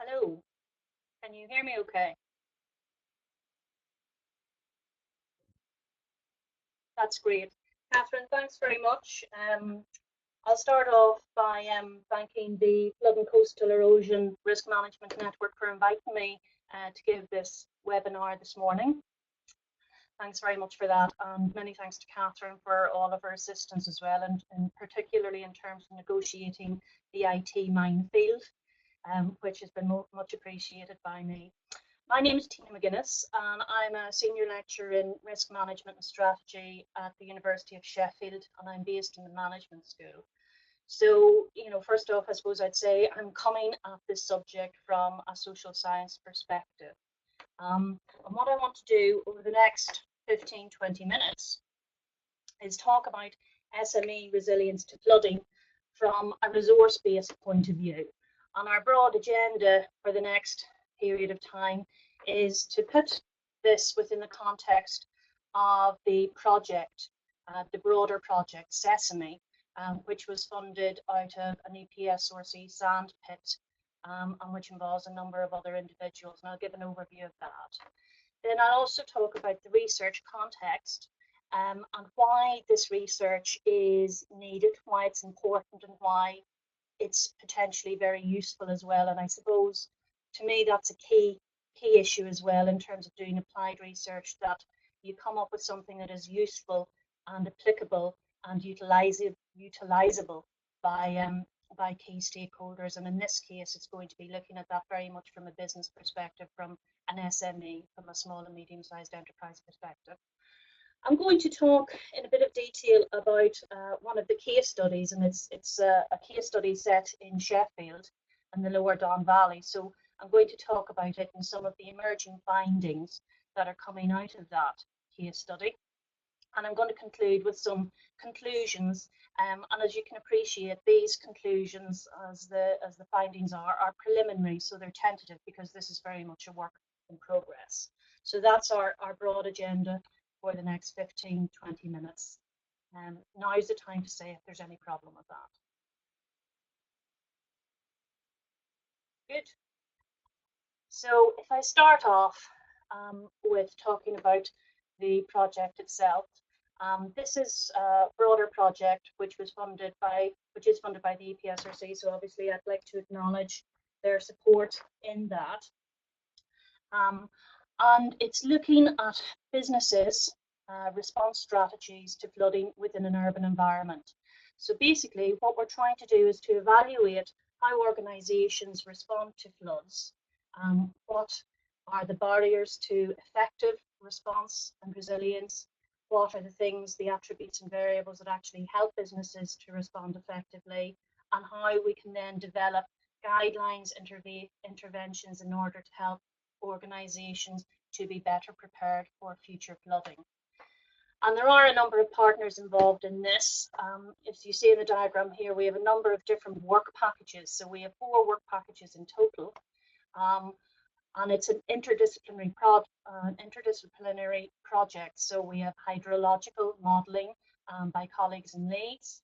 Hello, can you hear me okay? That's great. Catherine, thanks very much. I'll start off by thanking the Flood and Coastal Erosion Risk Management Network for inviting me to give this webinar this morning. Thanks very much for that, and many thanks to Catherine for all of her assistance as well, and particularly in terms of negotiating the IT minefield, which has been much appreciated by me. My name is Tina McGuinness, and I'm a senior lecturer in risk management and strategy at the University of Sheffield, and I'm based in the management school. So, first off, I suppose I'd say I'm coming at this subject from a social science perspective. And what I want to do over the next 15-20 minutes is talk about SME resilience to flooding from a resource-based point of view. And our broad agenda for the next period of time is to put this within the context of the project, the broader project Sesame, which was funded out of an EPSRC sand pit, and which involves a number of other individuals, and I'll give an overview of that. Then I'll also talk about the research context, and why this research is needed, why it's important, and why it's potentially very useful as well. And I suppose, to me, that's a key issue as well in terms of doing applied research, that you come up with something that is useful and applicable and utilizable by key stakeholders. And in this case, it's going to be looking at that very much from a business perspective, from an SME, from a small and medium-sized enterprise perspective. I'm going to talk in a bit of detail about one of the case studies, and it's a case study set in Sheffield and the Lower Don Valley. So I'm going to talk about it and some of the emerging findings that are coming out of that case study. And I'm going to conclude with some conclusions. And as you can appreciate, these conclusions, as the findings are preliminary, so they're tentative, because this is very much a work in progress. So that's our broad agenda for the next 15-20 minutes. Now is the time to say if there's any problem with that. Good. So if I start off with talking about the project itself, this is a broader project which is funded by the EPSRC. So obviously, I'd like to acknowledge their support in that. And it's looking at businesses' response strategies to flooding within an urban environment. So basically, what we're trying to do is to evaluate how organisations respond to floods. What are the barriers to effective response and resilience? What are the things, the attributes and variables that actually help businesses to respond effectively? And how we can then develop guidelines, interventions in order to help organisations to be better prepared for future flooding. And there are a number of partners involved in this. As you see in the diagram here, we have a number of different work packages. So we have 4 work packages in total. And it's an interdisciplinary project. So we have hydrological modelling by colleagues in Leeds.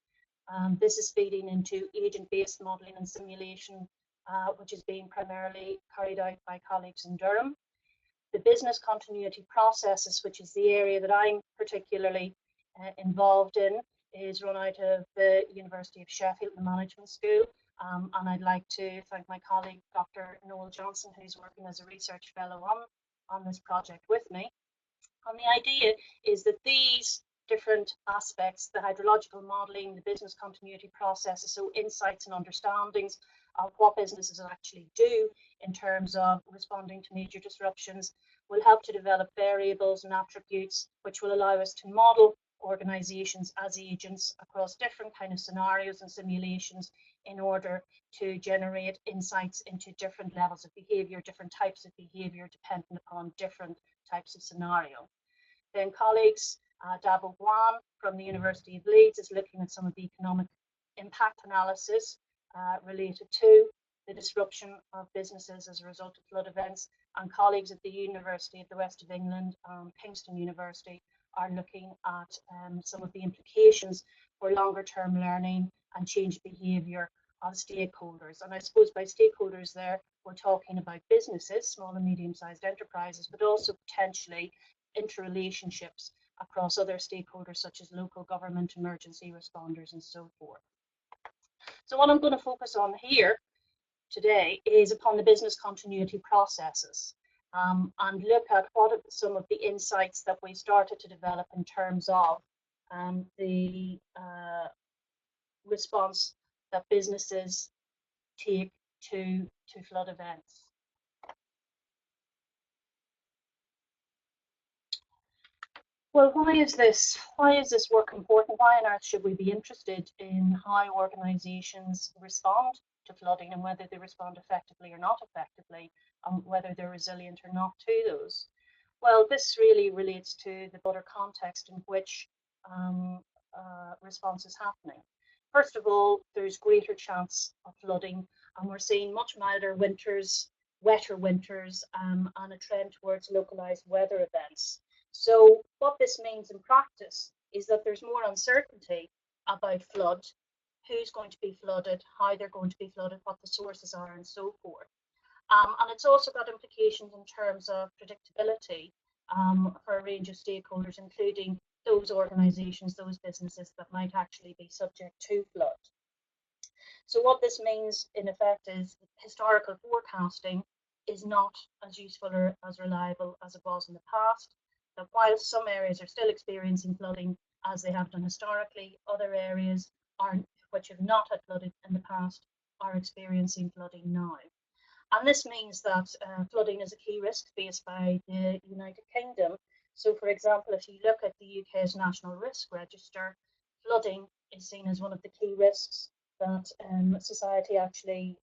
This is feeding into agent-based modelling and simulation, which is being primarily carried out by colleagues in Durham. The business continuity processes, which is the area that I'm particularly involved in, is run out of the University of Sheffield, the Management School. And I'd like to thank my colleague, Dr. Noel Johnson, who's working as a research fellow on this project with me. And the idea is that these different aspects, the hydrological modelling, the business continuity processes, so insights and understandings of what businesses actually do in terms of responding to major disruptions, will help to develop variables and attributes which will allow us to model organisations as agents across different kind of scenarios and simulations in order to generate insights into different levels of behaviour, different types of behaviour, depending upon different types of scenario. Then colleagues, Davo Guan from the University of Leeds is looking at some of the economic impact analysis related to the disruption of businesses as a result of flood events, and colleagues at the University of the West of England, Kingston University, are looking at some of the implications for longer term learning and change behaviour of stakeholders. And I suppose by stakeholders there, we're talking about businesses, small and medium-sized enterprises, but also potentially interrelationships across other stakeholders such as local government, emergency responders, and so forth. So what I'm going to focus on here today is upon the business continuity processes, and look at what are some of the insights that we started to develop in terms of the response that businesses take to flood events. Well, why is this work important? Why on earth should we be interested in how organisations respond to flooding and whether they respond effectively or not effectively, and whether they're resilient or not to those? Well, this really relates to the broader context in which response is happening. First of all, there's greater chance of flooding, and we're seeing much milder winters, wetter winters, and a trend towards localised weather events. So what this means in practice is that there's more uncertainty about flood, who's going to be flooded, how they're going to be flooded, what the sources are, and so forth. And it's also got implications in terms of predictability for a range of stakeholders, including those organisations, those businesses that might actually be subject to flood. So what this means in effect is historical forecasting is not as useful or as reliable as it was in the past. That while some areas are still experiencing flooding as they have done historically, other areas which have not had flooding in the past are experiencing flooding now. And this means that flooding is a key risk faced by the United Kingdom. So, for example, if you look at the UK's National Risk Register, flooding is seen as one of the key risks that society actually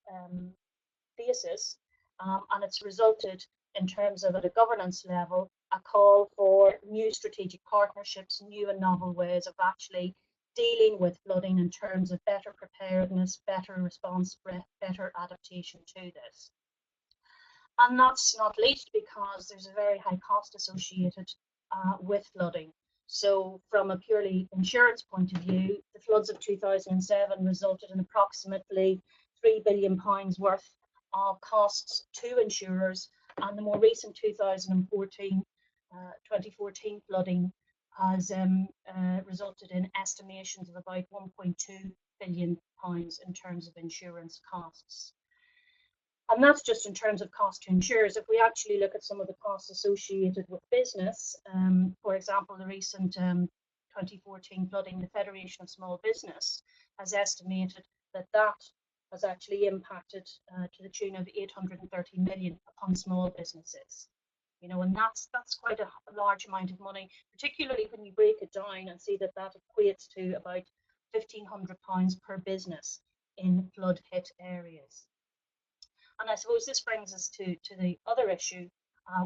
faces. And it's resulted, in terms of at a governance level, a call for new strategic partnerships, new and novel ways of actually dealing with flooding in terms of better preparedness, better response, better adaptation to this. And that's not least because there's a very high cost associated with flooding. So from a purely insurance point of view, the floods of 2007 resulted in approximately £3 billion worth of costs to insurers, and the more recent 2014 flooding has resulted in estimations of about £1.2 billion in terms of insurance costs. And that's just in terms of cost to insurers. If we actually look at some of the costs associated with business, for example, the recent 2014 flooding, the Federation of Small Business has estimated that that has actually impacted to the tune of 830 million upon small businesses. You know, and that's quite a large amount of money, particularly when you break it down and see that that equates to about £1,500 per business in flood hit areas. And I suppose this brings us to the other issue,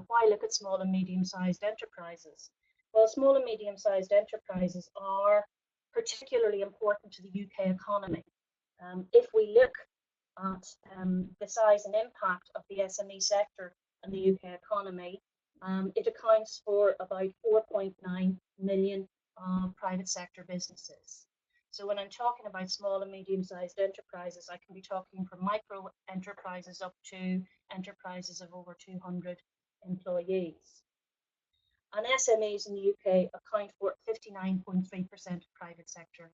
why look at small and medium-sized enterprises? Well, small and medium-sized enterprises are particularly important to the UK economy. If we look at the size and impact of the SME sector in the UK economy, it accounts for about 4.9 million private sector businesses. So when I'm talking about small and medium-sized enterprises, I can be talking from micro enterprises up to enterprises of over 200 employees. And SMEs in the UK account for 59.3% of private sector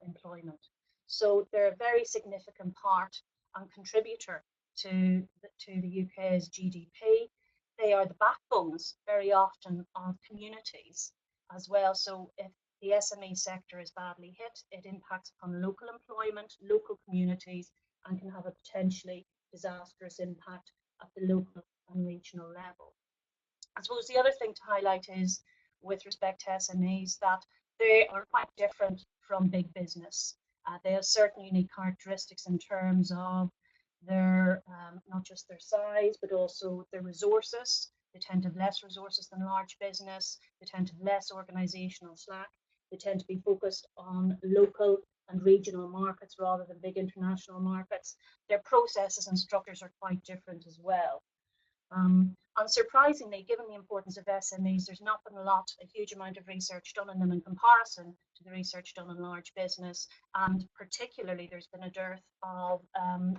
employment. So they're a very significant part and contributor to the UK's GDP. They are the backbones very often of communities as well. So if the SME sector is badly hit, it impacts upon local employment, local communities, and can have a potentially disastrous impact at the local and regional level. I suppose the other thing to highlight is, with respect to SMEs, that they are quite different from big business. They have certain unique characteristics in terms of their, not just their size, but also their resources. They tend to have less resources than large business. They tend to have less organisational slack. They tend to be focused on local and regional markets rather than big international markets. Their processes and structures are quite different as well. And Unsurprisingly, given the importance of SMEs, there's not been a huge amount of research done on them in comparison to the research done on large business, and particularly there's been a dearth of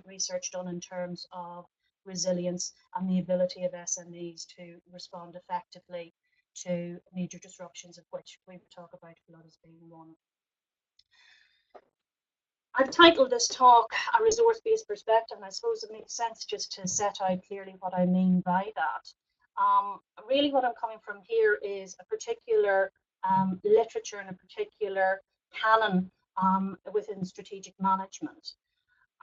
research done in terms of resilience and the ability of SMEs to respond effectively to major disruptions, of which we would talk about flood as being one. I've titled this talk A Resource-Based Perspective, and I suppose it makes sense just to set out clearly what I mean by that. Really what I'm coming from here is a particular literature and a particular canon within strategic management.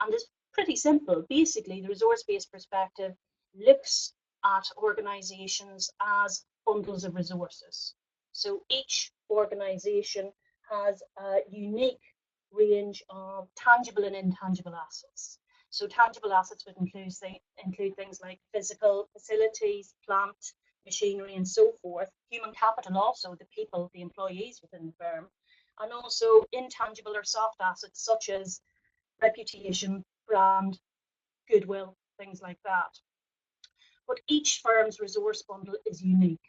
And it's pretty simple. Basically, the resource-based perspective looks at organizations as bundles of resources. So each organization has a unique range of tangible and intangible assets. So tangible assets would include things like physical facilities, plant, machinery, and so forth. Human capital also, the people, the employees within the firm. And also intangible or soft assets such as reputation, brand, goodwill, things like that. But each firm's resource bundle is unique.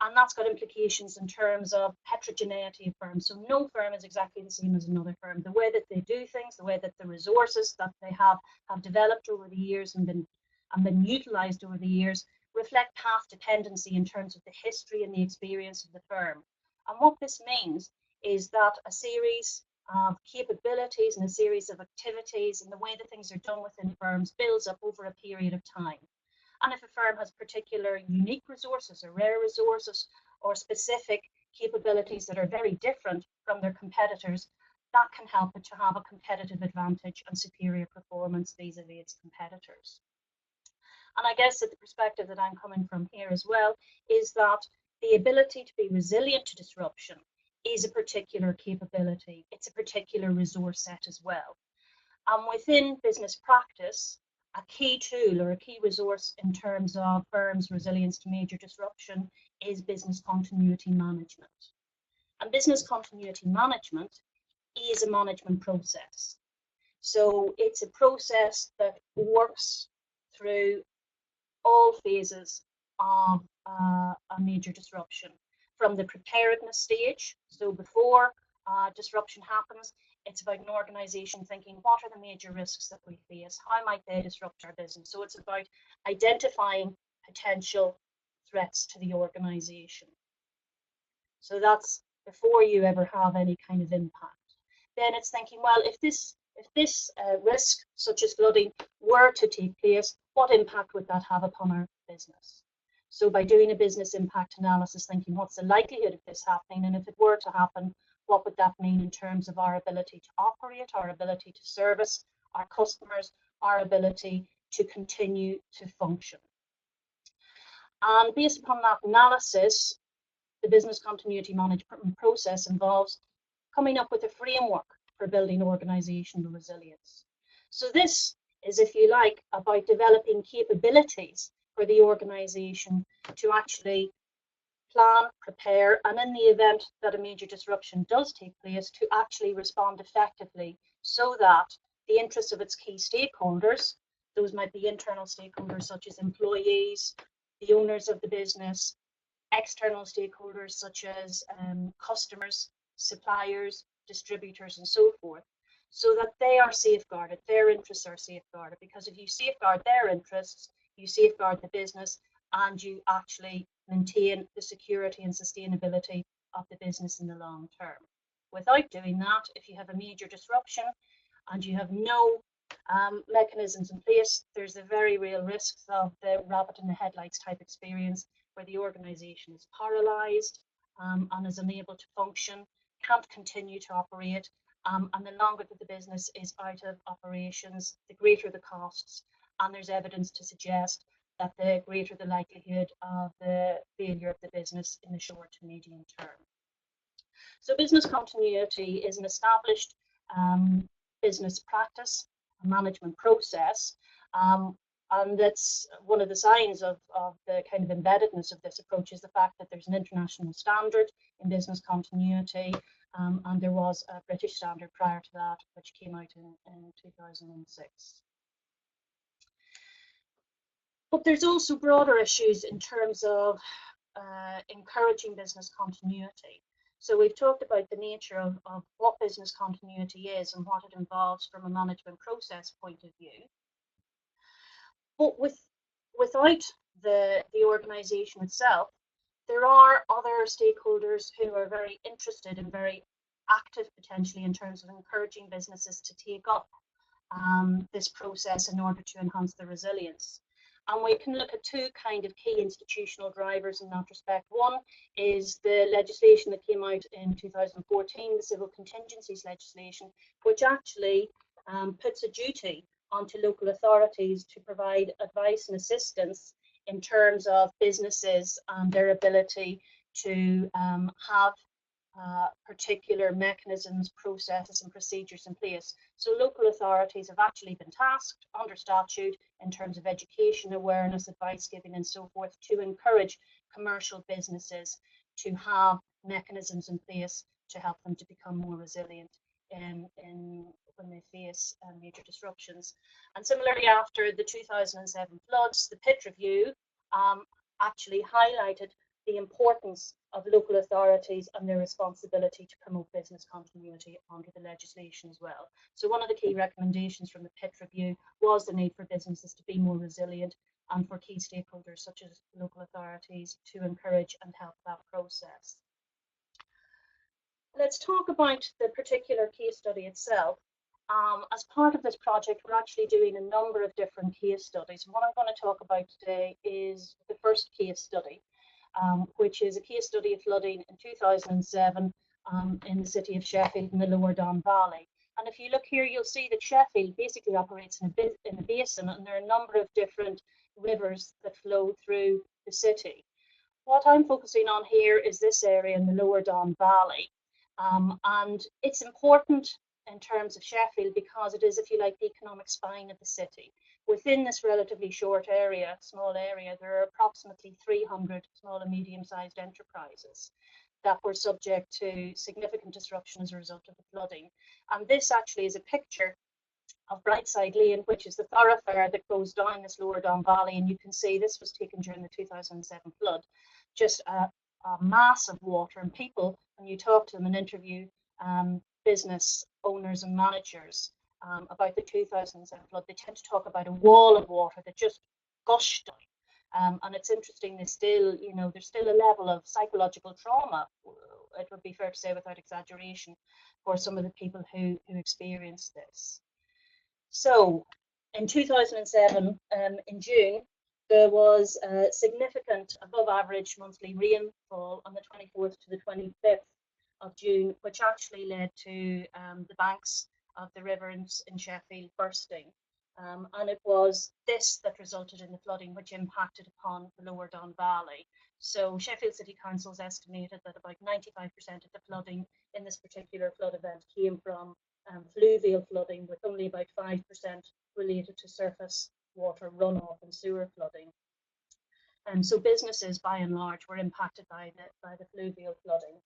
And that's got implications in terms of heterogeneity of firms. So no firm is exactly the same as another firm. The way that they do things, the way that the resources that they have developed over the years and been utilized over the years reflect path dependency in terms of the history and the experience of the firm. And what this means is that a series of capabilities and a series of activities and the way that things are done within firms builds up over a period of time. And if a firm has particular unique resources or rare resources or specific capabilities that are very different from their competitors, that can help it to have a competitive advantage and superior performance vis-a-vis its competitors. And I guess that the perspective that I'm coming from here as well is that the ability to be resilient to disruption is a particular capability. It's a particular resource set as well. And within business practice, a key tool or a key resource in terms of firms' resilience to major disruption is business continuity management. And business continuity management is a management process. So it's a process that works through all phases of a major disruption, from the preparedness stage. So before disruption happens, it's about an organization thinking, what are the major risks that we face? How might they disrupt our business? So it's about identifying potential threats to the organization. So that's before you ever have any kind of impact. Then it's thinking, well, if this risk, such as flooding, were to take place, what impact would that have upon our business? So by doing a business impact analysis, thinking what's the likelihood of this happening, and if it were to happen, what would that mean in terms of our ability to operate, our ability to service our customers, our ability to continue to function. And based upon that analysis, the business continuity management process involves coming up with a framework for building organizational resilience. So this is, if you like, about developing capabilities for the organization to actually plan, prepare, and in the event that a major disruption does take place, to actually respond effectively so that the interests of its key stakeholders, those might be internal stakeholders such as employees, the owners of the business, external stakeholders such as customers, suppliers, distributors, and so forth, so that they are safeguarded, their interests are safeguarded. Because if you safeguard their interests, you safeguard the business, and you actually maintain the security and sustainability of the business in the long term. Without doing that, if you have a major disruption and you have no mechanisms in place, there's a very real risk of the rabbit in the headlights type experience, where the organization is paralyzed and is unable to function, can't continue to operate, and the longer that the business is out of operations, the greater the costs, and there's evidence to suggest that the greater the likelihood of the failure of the business in the short to medium term. So business continuity is an established business practice, a management process, and that's one of the signs of the kind of embeddedness of this approach is the fact that there's an international standard in business continuity, and there was a British standard prior to that, which came out in 2006. But there's also broader issues in terms of encouraging business continuity. So we've talked about the nature of what business continuity is and what it involves from a management process point of view. But without the organisation itself, there are other stakeholders who are very interested and very active potentially in terms of encouraging businesses to take up this process in order to enhance the resilience. And we can look at two kind of key institutional drivers in that respect. One is the legislation that came out in 2014, the Civil Contingencies legislation, which actually puts a duty onto local authorities to provide advice and assistance in terms of businesses and their ability to have particular mechanisms, processes and procedures in place. So local authorities have actually been tasked under statute in terms of education, awareness, advice giving and so forth to encourage commercial businesses to have mechanisms in place to help them to become more resilient when they face major disruptions. And similarly, after the 2007 floods, the PIT review actually highlighted the importance of local authorities and their responsibility to promote business continuity under the legislation as well. So one of the key recommendations from the PIT review was the need for businesses to be more resilient and for key stakeholders such as local authorities to encourage and help that process. Let's talk about the particular case study itself. As part of this project, we're actually doing a number of different case studies. What I'm going to talk about today is the first case study, which is a case study of flooding in 2007 in the city of Sheffield in the Lower Don Valley. And if you look here, you'll see that Sheffield basically operates in a basin, and there are a number of different rivers that flow through the city. What I'm focusing on here is this area in the Lower Don Valley. And it's important in terms of Sheffield because it is, if you like, the economic spine of the city. Within this relatively short area, small area, there are approximately 300 small and medium-sized enterprises that were subject to significant disruption as a result of the flooding. And this actually is a picture of Brightside Lane, which is the thoroughfare that goes down this Lower Don Valley. And you can see this was taken during the 2007 flood. Just a mass of water, and people, when you talk to them and interview business owners and managers about the 2007 flood, they tend to talk about a wall of water that just gushed down. And it's interesting, there's still a level of psychological trauma, it would be fair to say without exaggeration, for some of the people who experienced this. So in 2007, in June, there was a significant above average monthly rainfall on the 24th to the 25th of June, which actually led to the banks of the river in Sheffield bursting. And it was this that resulted in the flooding, which impacted upon the Lower Don Valley. So Sheffield City Council's estimated that about 95% of the flooding in this particular flood event came from fluvial flooding, with only about 5% related to surface water runoff and sewer flooding. And so businesses, by and large, were impacted by the fluvial flooding.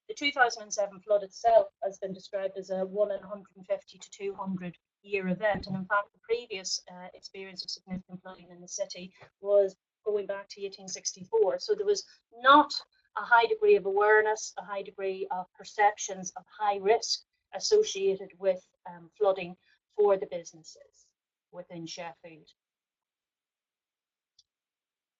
The 2007 flood itself has been described as a 1 in 150 to 200 year event. And in fact, the previous experience of significant flooding in the city was going back to 1864. So there was not a high degree of awareness, a high degree of perceptions of high risk associated with flooding for the businesses within Sheffield.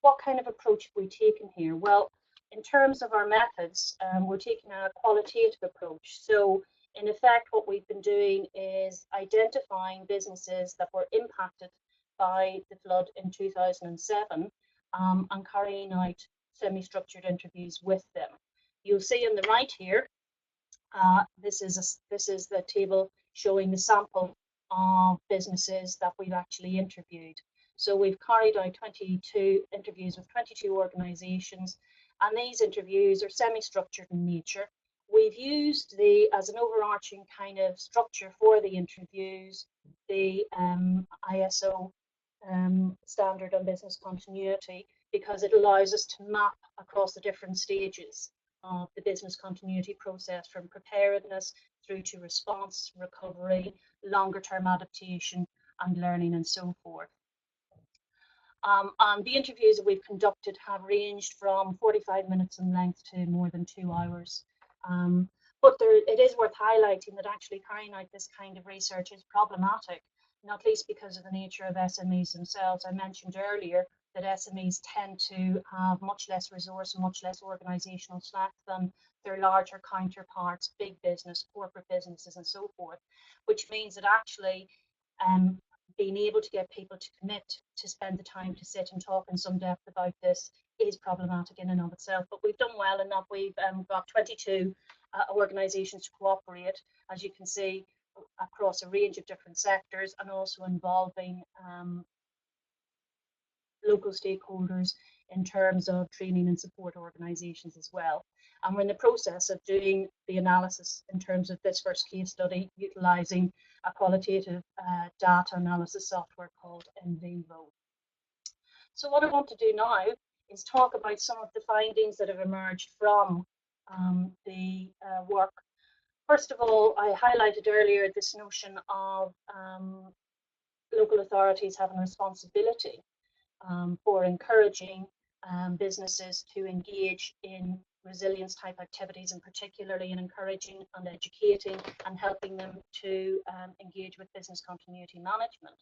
What kind of approach have we taken here? Well, in terms of our methods, we're taking a qualitative approach. So in effect, what we've been doing is identifying businesses that were impacted by the flood in 2007 and carrying out semi-structured interviews with them. You'll see on the right here, this is the table showing the sample of businesses that we've actually interviewed. So we've carried out 22 interviews with 22 organisations, and these interviews are semi-structured in nature. We've used as an overarching kind of structure for the interviews, the ISO standard on business continuity, because it allows us to map across the different stages of the business continuity process, from preparedness through to response, recovery, longer term adaptation and learning and so forth. And the interviews that we've conducted have ranged from 45 minutes in length to more than 2 hours. But it is worth highlighting that actually carrying out this kind of research is problematic, not least because of the nature of SMEs themselves. I mentioned earlier that SMEs tend to have much less resource and much less organisational slack than their larger counterparts, big business, corporate businesses and so forth, which means that actually being able to get people to commit to spend the time to sit and talk in some depth about this is problematic in and of itself. But we've done well in that we've got 22 organisations to cooperate, as you can see, across a range of different sectors, and also involving local stakeholders in terms of training and support organisations as well. And we're in the process of doing the analysis in terms of this first case study, utilising a qualitative data analysis software called NVivo. So what I want to do now is talk about some of the findings that have emerged from the work. First of all, I highlighted earlier this notion of local authorities having responsibility for encouraging businesses to engage in resilience type activities, and particularly in encouraging and educating and helping them to engage with business continuity management.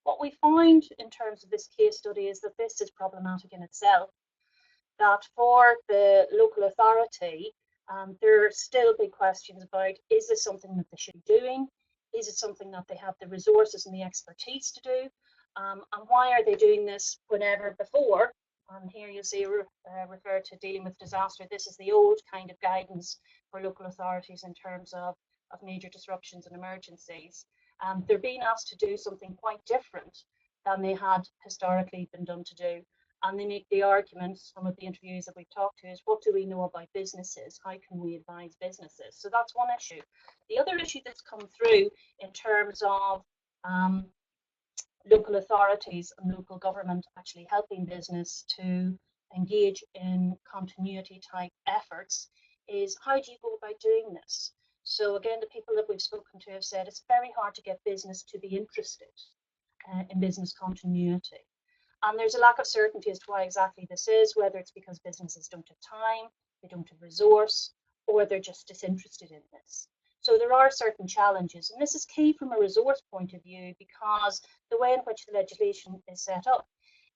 What we find in terms of this case study is that this is problematic in itself, that for the local authority, there are still big questions about, is this something that they should be doing? Is it something that they have the resources and the expertise to do? And why are they doing this whenever before? And here you see referred to dealing with disaster. This is the old kind of guidance for local authorities in terms of major disruptions and emergencies. They're being asked to do something quite different than they had historically been done to do. And they make the argument, some of the interviews that we've talked to, is what do we know about businesses? How can we advise businesses? So that's one issue. The other issue that's come through in terms of local authorities and local government actually helping business to engage in continuity type efforts is, how do you go about doing this? So again, the people that we've spoken to have said it's very hard to get business to be interested in business continuity. And there's a lack of certainty as to why exactly this is, whether it's because businesses don't have time, they don't have resource, or they're just disinterested in this. So there are certain challenges, and this is key from a resource point of view, because the way in which the legislation is set up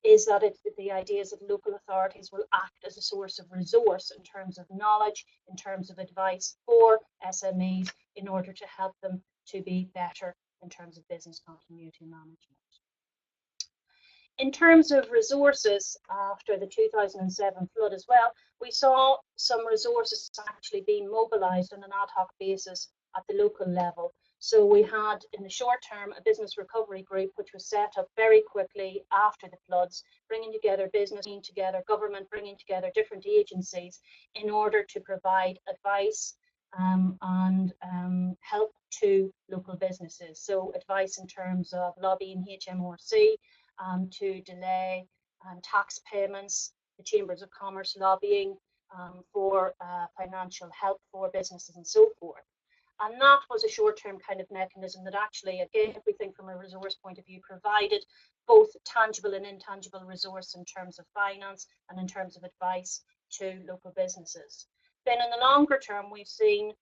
is that the idea is that local authorities will act as a source of resource in terms of knowledge, in terms of advice for SMEs, in order to help them to be better in terms of business continuity management. In terms of resources, after the 2007 flood as well, we saw some resources actually being mobilised on an ad hoc basis at the local level. So we had, in the short term, a business recovery group which was set up very quickly after the floods, bringing together business, bringing together government, bringing together different agencies in order to provide advice and help to local businesses. So advice in terms of lobbying HMRC, to delay tax payments, the Chambers of Commerce lobbying for financial help for businesses and so forth. And that was a short-term kind of mechanism that actually, again, if we think from a resource point of view, provided both tangible and intangible resource in terms of finance and in terms of advice to local businesses. Then in the longer term, we've seen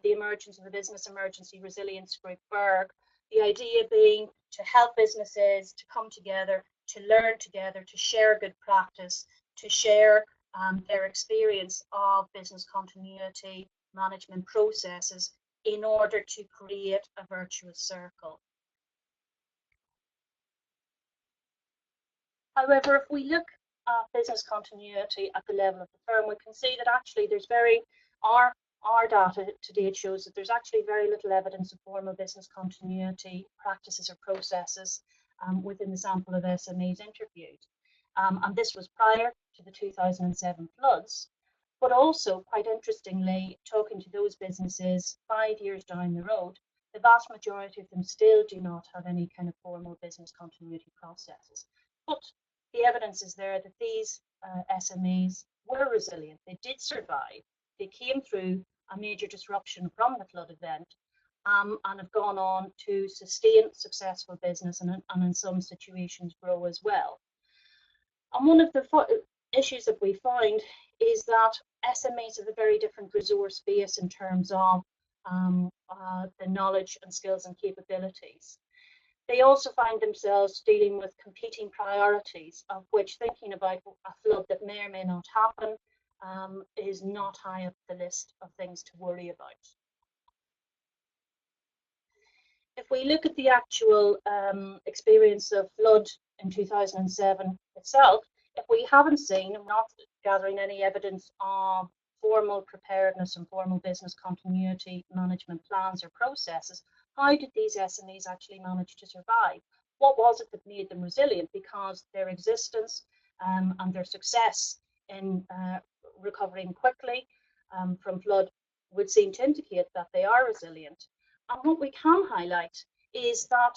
the emergence of the Business Emergency Resilience Group, BERG, the idea being to help businesses to come together, to learn together, to share good practice, to share their experience of business continuity management processes in order to create a virtuous circle. However, if we look at business continuity at the level of the firm, we can see that actually there's our data to date shows that there's actually very little evidence of formal business continuity practices or processes within the sample of SMEs interviewed. And this was prior to the 2007 floods. But also, quite interestingly, talking to those businesses 5 years down the road, the vast majority of them still do not have any kind of formal business continuity processes. But the evidence is there that these SMEs were resilient. They did survive. They came through a major disruption from the flood event and have gone on to sustain successful business and in some situations grow as well. And one of the issues that we find is that SMEs have a very different resource base in terms of the knowledge and skills and capabilities. They also find themselves dealing with competing priorities, of which thinking about a flood that may or may not happen is not high up the list of things to worry about. If we look at the actual experience of flood in 2007 itself, if we haven't seen, I'm not gathering any evidence of formal preparedness and formal business continuity management plans or processes, how did these SMEs actually manage to survive? What was it that made them resilient? Because their existence and their success in recovering quickly from flood would seem to indicate that they are resilient. And what we can highlight is that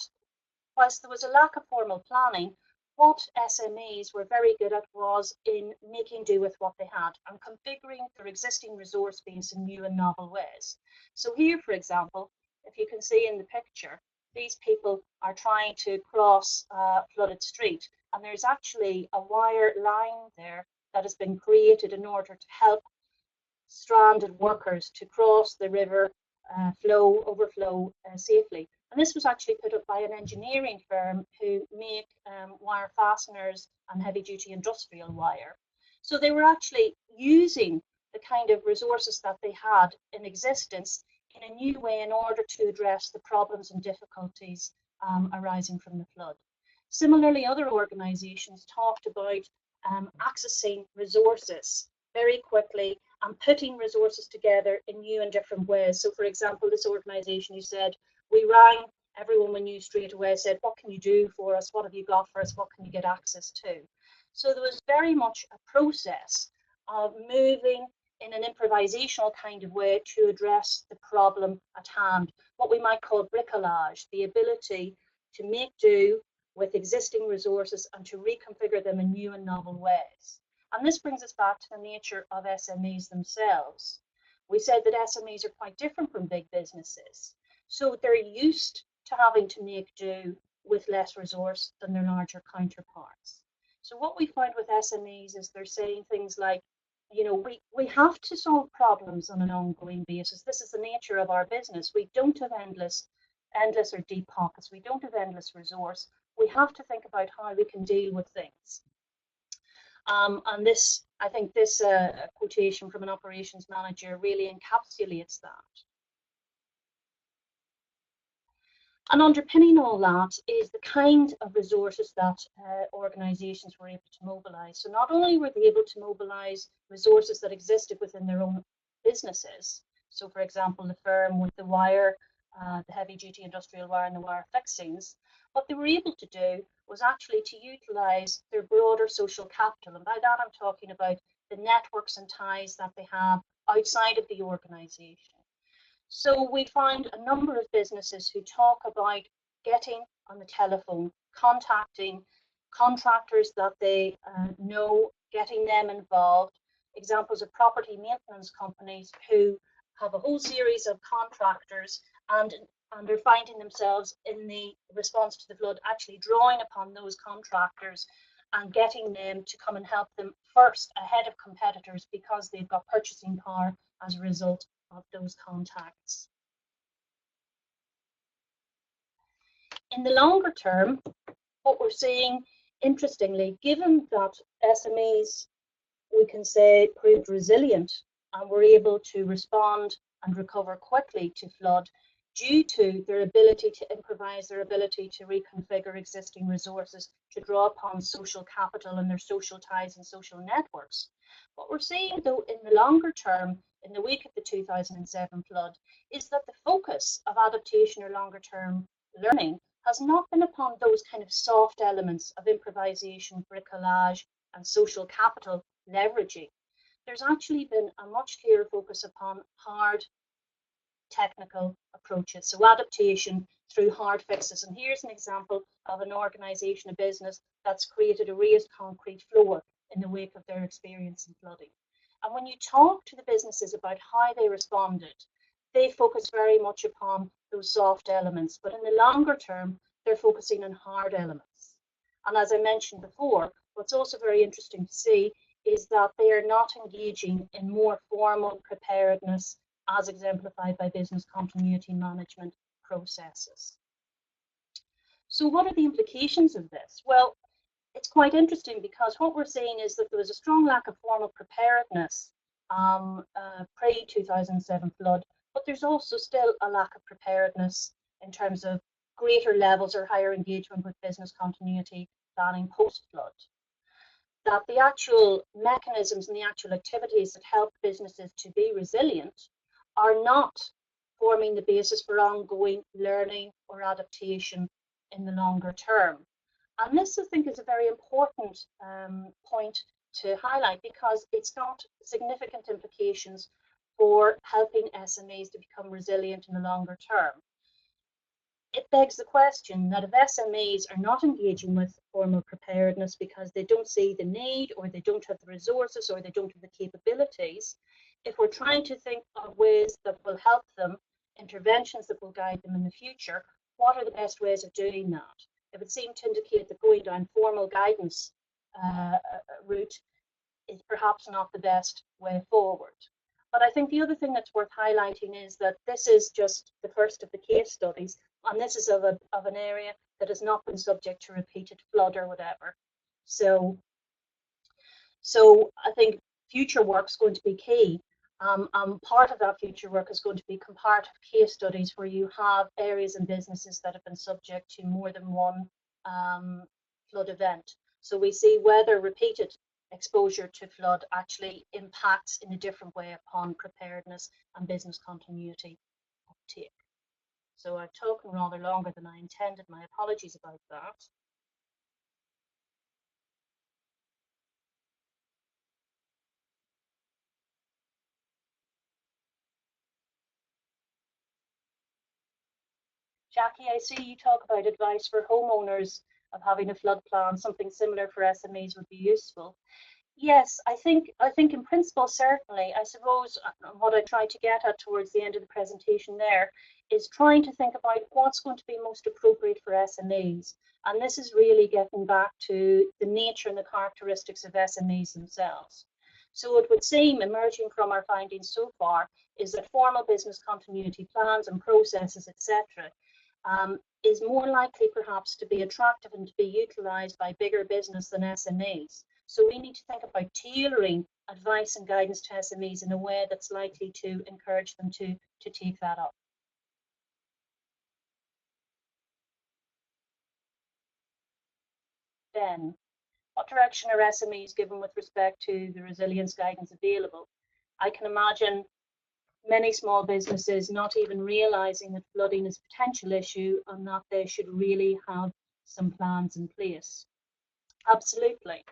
whilst there was a lack of formal planning, what SMEs were very good at was in making do with what they had and configuring their existing resource base in new and novel ways. So here, for example, if you can see in the picture, these people are trying to cross a flooded street, and there's actually a wire line there that has been created in order to help stranded workers to cross the river overflow safely. And this was actually put up by an engineering firm who make wire fasteners and heavy duty industrial wire. So they were actually using the kind of resources that they had in existence in a new way in order to address the problems and difficulties arising from the flood. Similarly, other organisations talked about accessing resources very quickly and putting resources together in new and different ways. So, for example, this organisation, you said, we rang everyone we knew straight away, said, what can you do for us? What have you got for us? What can you get access to? So there was very much a process of moving in an improvisational kind of way to address the problem at hand, what we might call bricolage, the ability to make do with existing resources and to reconfigure them in new and novel ways. And this brings us back to the nature of SMEs themselves. We said that SMEs are quite different from big businesses. So they're used to having to make do with less resource than their larger counterparts. So what we find with SMEs is they're saying things like, you know, we have to solve problems on an ongoing basis. This is the nature of our business. We don't have endless or deep pockets. We don't have endless resource. We have to think about how we can deal with things. And this, I think this quotation from an operations manager really encapsulates that. And underpinning all that is the kind of resources that organisations were able to mobilise. So not only were they able to mobilise resources that existed within their own businesses, so for example, the firm with the wire, the heavy duty industrial wire and the wire fixings, what they were able to do was actually to utilise their broader social capital. And by that I'm talking about the networks and ties that they have outside of the organisation. So we find a number of businesses who talk about getting on the telephone, contacting contractors that they know, getting them involved. Examples of property maintenance companies who have a whole series of contractors and are finding themselves in the response to the flood actually drawing upon those contractors and getting them to come and help them first ahead of competitors because they've got purchasing power as a result of those contacts. In the longer term, what we're seeing, interestingly, given that SMEs, we can say, proved resilient and were able to respond and recover quickly to flood due to their ability to improvise, their ability to reconfigure existing resources, to draw upon social capital and their social ties and social networks. What we're seeing, though, in the longer term, in the wake of the 2007 flood, is that the focus of adaptation or longer term learning has not been upon those kind of soft elements of improvisation, bricolage, and social capital leveraging. There's actually been a much clearer focus upon hard technical approaches, so adaptation through hard fixes. And here's an example of an organisation, a business that's created a raised concrete floor in the wake of their experience in flooding. And when you talk to the businesses about how they responded, they focus very much upon those soft elements, but in the longer term, they're focusing on hard elements. And as I mentioned before, what's also very interesting to see is that they are not engaging in more formal preparedness as exemplified by business continuity management processes. So what are the implications of this? Well, it's quite interesting because what we're seeing is that there was a strong lack of formal preparedness pre-2007 flood, but there's also still a lack of preparedness in terms of greater levels or higher engagement with business continuity planning post-flood. That the actual mechanisms and the actual activities that help businesses to be resilient are not forming the basis for ongoing learning or adaptation in the longer term. And this, I think, is a very important point to highlight because it's got significant implications for helping SMEs to become resilient in the longer term. It begs the question that if SMEs are not engaging with formal preparedness because they don't see the need or they don't have the resources or they don't have the capabilities, if we're trying to think of ways that will help them, interventions that will guide them in the future, what are the best ways of doing that? It would seem to indicate that going down formal guidance route is perhaps not the best way forward. But I think the other thing that's worth highlighting is that this is just the first of the case studies, and this is of an area that has not been subject to repeated flood or whatever. So I think future work is going to be key. Part of that future work is going to be comparative case studies where you have areas and businesses that have been subject to more than one flood event. So we see whether repeated exposure to flood actually impacts in a different way upon preparedness and business continuity uptake. So I've talked rather longer than I intended. My apologies about that. Jackie, I see you talk about advice for homeowners of having a flood plan. Something similar for SMEs would be useful. Yes, I think in principle, certainly. I suppose what I tried to get at towards the end of the presentation there is trying to think about what's going to be most appropriate for SMEs. And this is really getting back to the nature and the characteristics of SMEs themselves. So it would seem, emerging from our findings so far, is that formal business continuity plans and processes, etc., is more likely perhaps to be attractive and to be utilised by bigger business than SMEs. So we need to think about tailoring advice and guidance to SMEs in a way that's likely to encourage them to take that up. Then, what direction are SMEs given with respect to the resilience guidance available? I can imagine many small businesses not even realising that flooding is a potential issue and that they should really have some plans in place. Absolutely.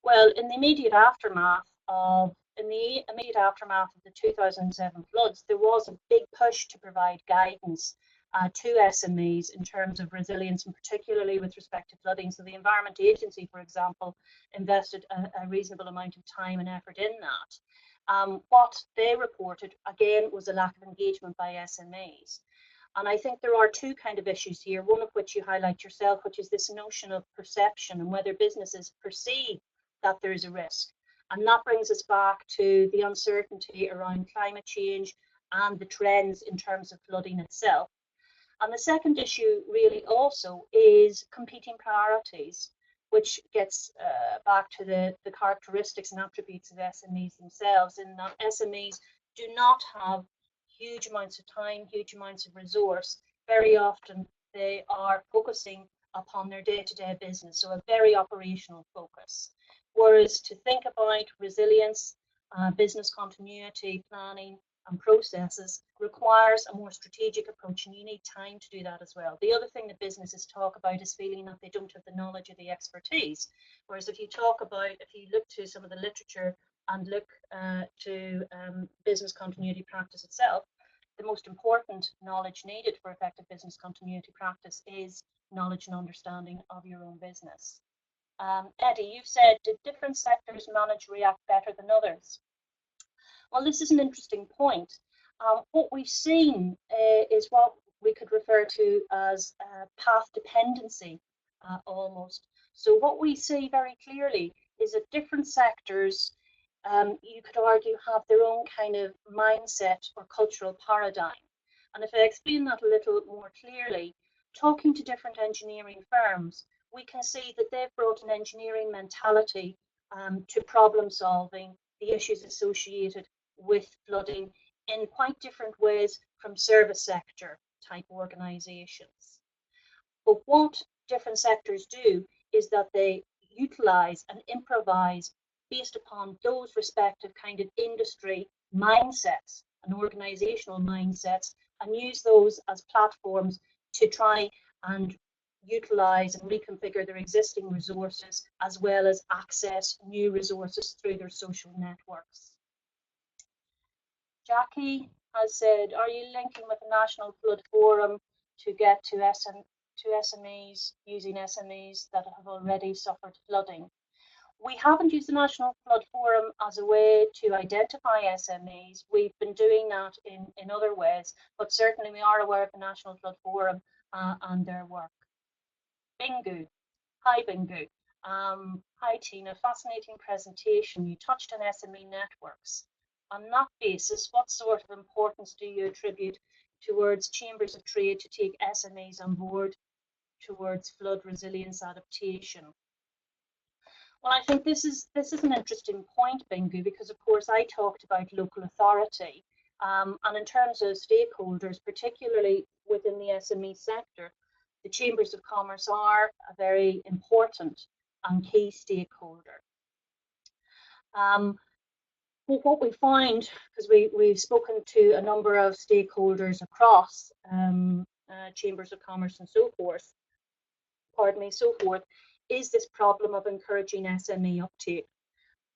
Well, in the immediate aftermath of the 2007 floods, there was a big push to provide guidance to SMEs in terms of resilience, and particularly with respect to flooding. So the Environment Agency, for example, invested a reasonable amount of time and effort in that. What they reported, again, was a lack of engagement by SMEs. And I think there are two kind of issues here, one of which you highlight yourself, which is this notion of perception and whether businesses perceive that there is a risk. And that brings us back to the uncertainty around climate change and the trends in terms of flooding itself. And the second issue really also is competing priorities, which gets back to the characteristics and attributes of SMEs themselves, in that SMEs do not have huge amounts of time, huge amounts of resource. Very often they are focusing upon their day-to-day business, so a very operational focus. Whereas to think about resilience, business continuity, planning and processes requires a more strategic approach, and you need time to do that as well. The other thing that businesses talk about is feeling that they don't have the knowledge or the expertise. Whereas if you look to some of the literature and look to business continuity practice itself, the most important knowledge needed for effective business continuity practice is knowledge and understanding of your own business. Eddie, you've said, did different sectors manage react better than others? Well, this is an interesting point. What we've seen is what we could refer to as path dependency almost. So what we see very clearly is that different sectors, you could argue, have their own kind of mindset or cultural paradigm. And if I explain that a little more clearly, talking to different engineering firms, we can see that they've brought an engineering mentality to problem solving the issues associated with flooding in quite different ways from service sector type organisations. But what different sectors do is that they utilise and improvise based upon those respective kind of industry mindsets and organisational mindsets, and use those as platforms to try and utilise and reconfigure their existing resources, as well as access new resources through their social networks. Jackie has said, are you linking with the National Flood Forum to get to SMEs, using SMEs that have already suffered flooding? We haven't used the National Flood Forum as a way to identify SMEs. We've been doing that in other ways, but certainly we are aware of the National Flood Forum and their work. Bingu. Hi, Bingu. Hi, Tina. Fascinating presentation. You touched on SME networks. On that basis, what sort of importance do you attribute towards chambers of trade to take SMEs on board towards flood resilience adaptation? Well, I think this is an interesting point, Bingu, because of course I talked about local authority, and in terms of stakeholders, particularly within the SME sector, the chambers of commerce are a very important and key stakeholder. Well, what we find, because we've spoken to a number of stakeholders across chambers of commerce and so forth, is this problem of encouraging SME uptake.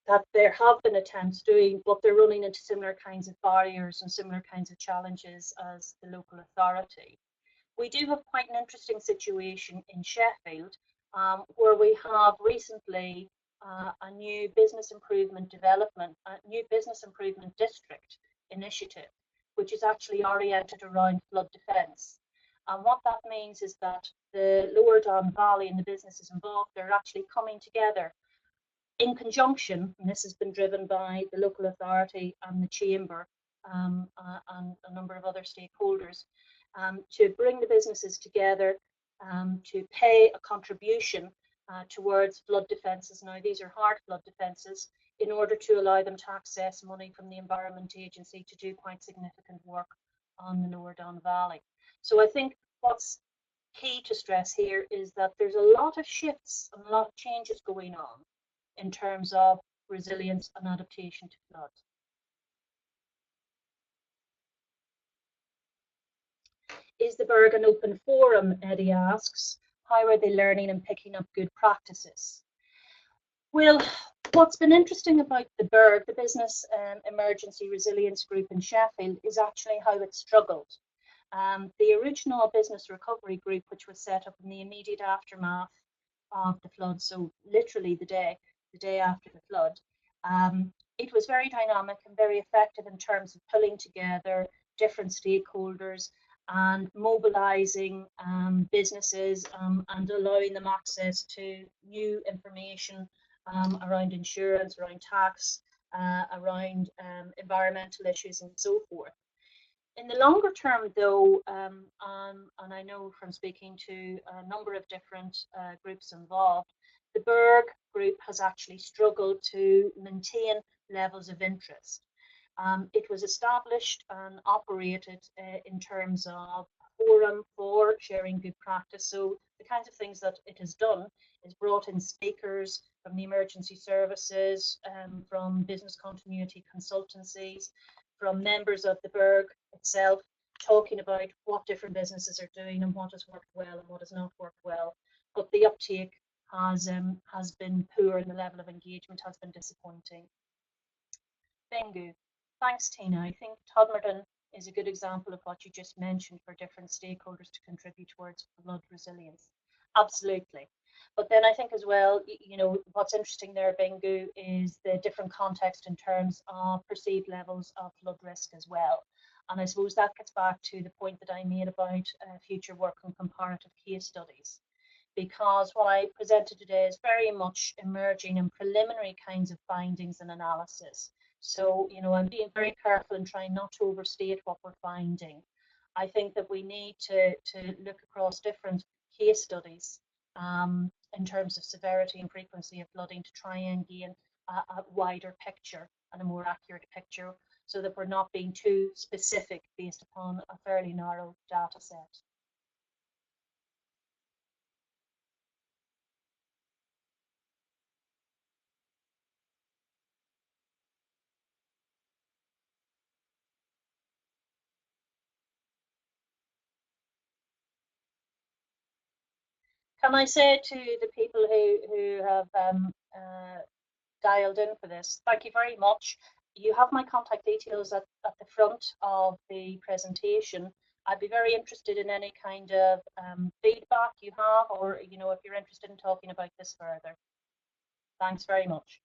That there have been attempts doing, but they're running into similar kinds of barriers and similar kinds of challenges as the local authority. We do have quite an interesting situation in Sheffield, where we have recently a new business improvement district initiative, which is actually oriented around flood defence. And what that means is that the Lower Don Valley and the businesses involved, they're actually coming together in conjunction, and this has been driven by the local authority and the chamber and a number of other stakeholders, to bring the businesses together to pay a contribution towards flood defences. Now, these are hard flood defences, in order to allow them to access money from the Environment Agency to do quite significant work on the Lower Don Valley. So I think what's key to stress here is that there's a lot of shifts and a lot of changes going on in terms of resilience and adaptation to flood. Is the Berg an open forum? Eddie asks. How are they learning and picking up good practices? Well, what's been interesting about the Berg, the Business Emergency Resilience Group in Sheffield, is actually how it struggled. The original business recovery group, which was set up in the immediate aftermath of the flood, so literally the day after the flood, it was very dynamic and very effective in terms of pulling together different stakeholders and mobilising businesses and allowing them access to new information around insurance, around tax, around environmental issues and so forth. In the longer term, though, and I know from speaking to a number of different groups involved, the Berg group has actually struggled to maintain levels of interest. It was established and operated in terms of a forum for sharing good practice. So the kinds of things that it has done is brought in speakers from the emergency services, from business continuity consultancies, from members of the Berg itself, talking about what different businesses are doing and what has worked well and what has not worked well. But the uptake has been poor and the level of engagement has been disappointing. Bingu. Thanks, Tina. I think Todmorden is a good example of what you just mentioned for different stakeholders to contribute towards flood resilience. Absolutely. But then I think as well, you know, what's interesting there, Bingu, is the different context in terms of perceived levels of flood risk as well. And I suppose that gets back to the point that I made about future work on comparative case studies. because what I presented today is very much emerging and preliminary kinds of findings and analysis. So, I'm being very careful and trying not to overstate what we're finding. I think that we need to look across different case studies in terms of severity and frequency of flooding to try and gain a wider picture and a more accurate picture, so that we're not being too specific based upon a fairly narrow data set. Can I say to the people who have dialed in for this, thank you very much. You have my contact details at the front of the presentation. I'd be very interested in any kind of feedback you have, or if you're interested in talking about this further. Thanks very much.